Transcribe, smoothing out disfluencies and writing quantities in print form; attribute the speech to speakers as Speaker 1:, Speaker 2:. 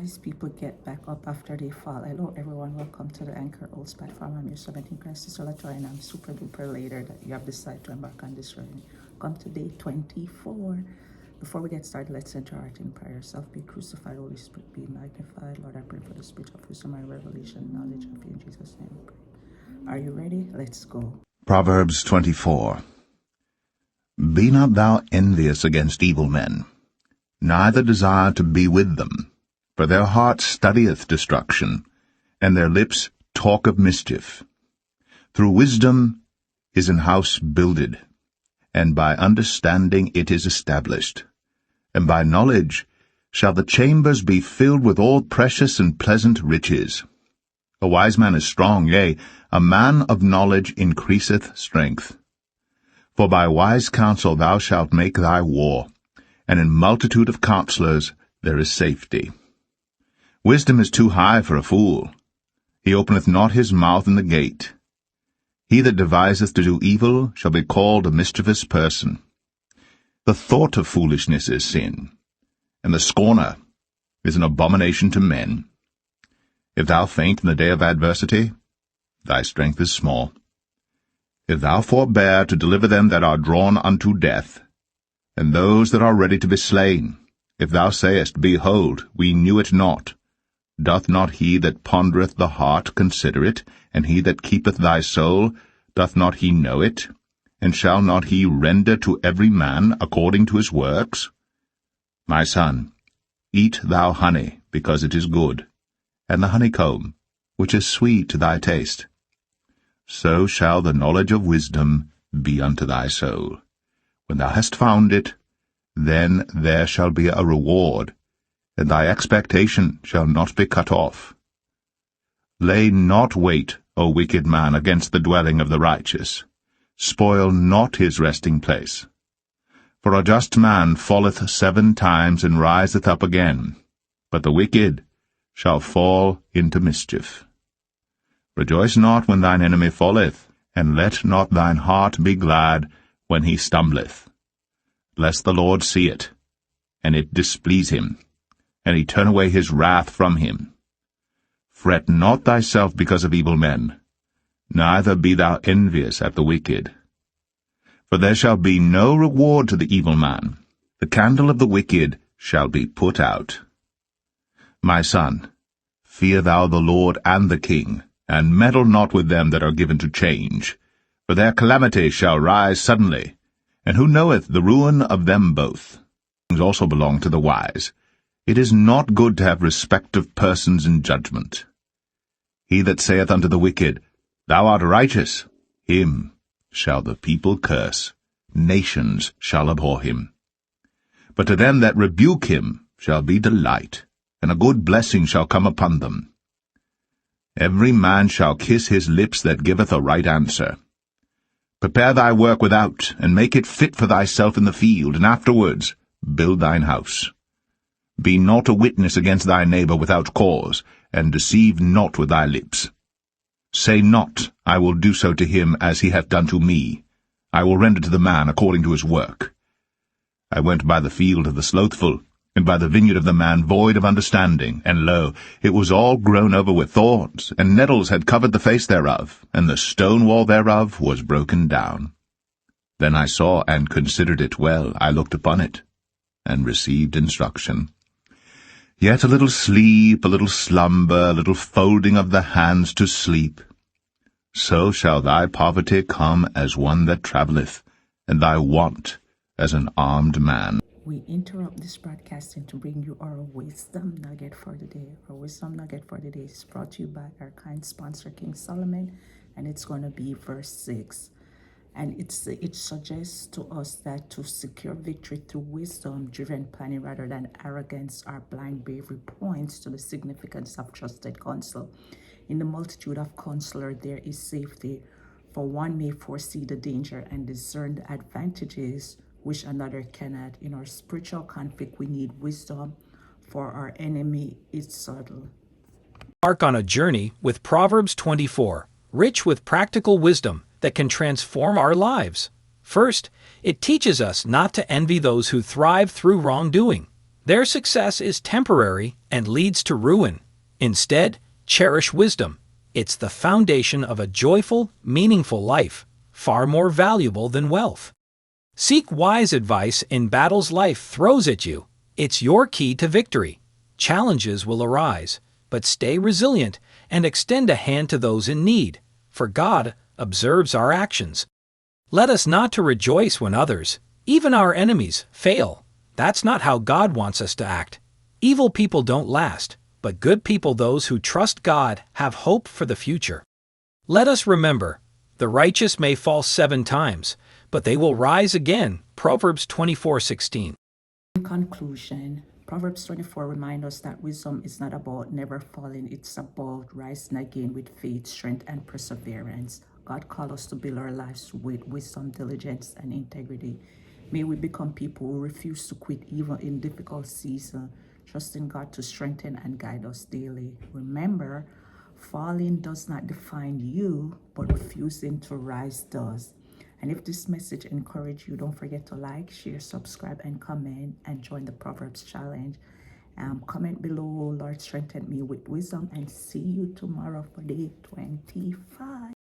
Speaker 1: wise people get back up after they fall. Hello, everyone. Welcome to the Anchor Olds platform. I'm your servant in Christ, Sister Latoya, and I'm super duper later that you have decided to embark on this journey. Come to day 24. Before we get started, let's enter our heart in prayer. Self be crucified, Holy Spirit be magnified. Lord, I pray for the spirit of wisdom and revelation, knowledge of you in Jesus' name. I pray. Are you ready? Let's go.
Speaker 2: Proverbs 24. Be not thou envious against evil men, neither desire to be with them. For their heart studieth destruction, and their lips talk of mischief. Through wisdom is an house builded, and by understanding it is established. And by knowledge shall the chambers be filled with all precious and pleasant riches. A wise man is strong, yea, a man of knowledge increaseth strength. For by wise counsel thou shalt make thy war, and in multitude of counselors there is safety. Wisdom is too high for a fool. He openeth not his mouth in the gate. He that deviseth to do evil shall be called a mischievous person. The thought of foolishness is sin, and the scorner is an abomination to men. If thou faint in the day of adversity, thy strength is small. If thou forbear to deliver them that are drawn unto death, and those that are ready to be slain, if thou sayest, Behold, we knew it not, doth not he that pondereth the heart consider it, and he that keepeth thy soul, doth not he know it? And shall not he render to every man according to his works? My son, eat thou honey, because it is good, and the honeycomb, which is sweet to thy taste. So shall the knowledge of wisdom be unto thy soul. When thou hast found it, then there shall be a reward, and thy expectation shall not be cut off. Lay not wait, O wicked man, against the dwelling of the righteous. Spoil not his resting place. For a just man falleth 7 times and riseth up again, but the wicked shall fall into mischief. Rejoice not when thine enemy falleth, and let not thine heart be glad when he stumbleth, lest the Lord see it, and it displease him, and he turn away his wrath from him. Fret not thyself because of evil men, neither be thou envious at the wicked. For there shall be no reward to the evil man. The candle of the wicked shall be put out. My son, fear thou the Lord and the king, and meddle not with them that are given to change. For their calamity shall rise suddenly, and who knoweth the ruin of them both? Things also belong to the wise. It is not good to have respect of persons in judgment. He that saith unto the wicked, Thou art righteous, him shall the people curse, nations shall abhor him. But to them that rebuke him shall be delight, and a good blessing shall come upon them. Every man shall kiss his lips that giveth a right answer. Prepare thy work without, and make it fit for thyself in the field, and afterwards build thine house. Be not a witness against thy neighbor without cause, and deceive not with thy lips. Say not, I will do so to him as he hath done to me. I will render to the man according to his work. I went by the field of the slothful, and by the vineyard of the man void of understanding, and lo, it was all grown over with thorns, and nettles had covered the face thereof, and the stone wall thereof was broken down. Then I saw and considered it well, I looked upon it, and received instruction. Yet a little sleep, a little slumber, a little folding of the hands to sleep. So shall thy poverty come as one that travelleth, and thy want as an armed man.
Speaker 1: We interrupt this broadcasting to bring you our wisdom nugget for the day. Our wisdom nugget for the day is brought to you by our kind sponsor, King Solomon, and it's going to be verse 6. And it suggests to us that to secure victory through wisdom-driven planning rather than arrogance or blind bravery points to the significance of trusted counsel. In the multitude of counselors, there is safety, for one may foresee the danger and discern the advantages which another cannot. In our spiritual conflict, we need wisdom, for our enemy is subtle.
Speaker 3: Embark on a journey with Proverbs 24, rich with practical wisdom that can transform our lives. First, it teaches us not to envy those who thrive through wrongdoing. Their success is temporary and leads to ruin. Instead, cherish wisdom. It's the foundation of a joyful, meaningful life, far more valuable than wealth. Seek wise advice in battles life throws at you. It's your key to victory. Challenges will arise, but stay resilient and extend a hand to those in need, for God observes our actions. Let us not to rejoice when others, even our enemies, fail. That's not how God wants us to act. Evil people don't last, but good people, those who trust God, have hope for the future. Let us remember, the righteous may fall 7 times, but they will rise again. Proverbs 24:16.
Speaker 1: In conclusion, Proverbs 24 reminds us that wisdom is not about never falling, it's about rising again with faith, strength, and perseverance. God calls us to build our lives with wisdom, diligence, and integrity. May we become people who refuse to quit even in difficult seasons, trusting God to strengthen and guide us daily. Remember, falling does not define you, but refusing to rise does. And if this message encouraged you, don't forget to like, share, subscribe, and comment, and join the Proverbs Challenge. Comment below, Lord, strengthen me with wisdom, and see you tomorrow for day 25.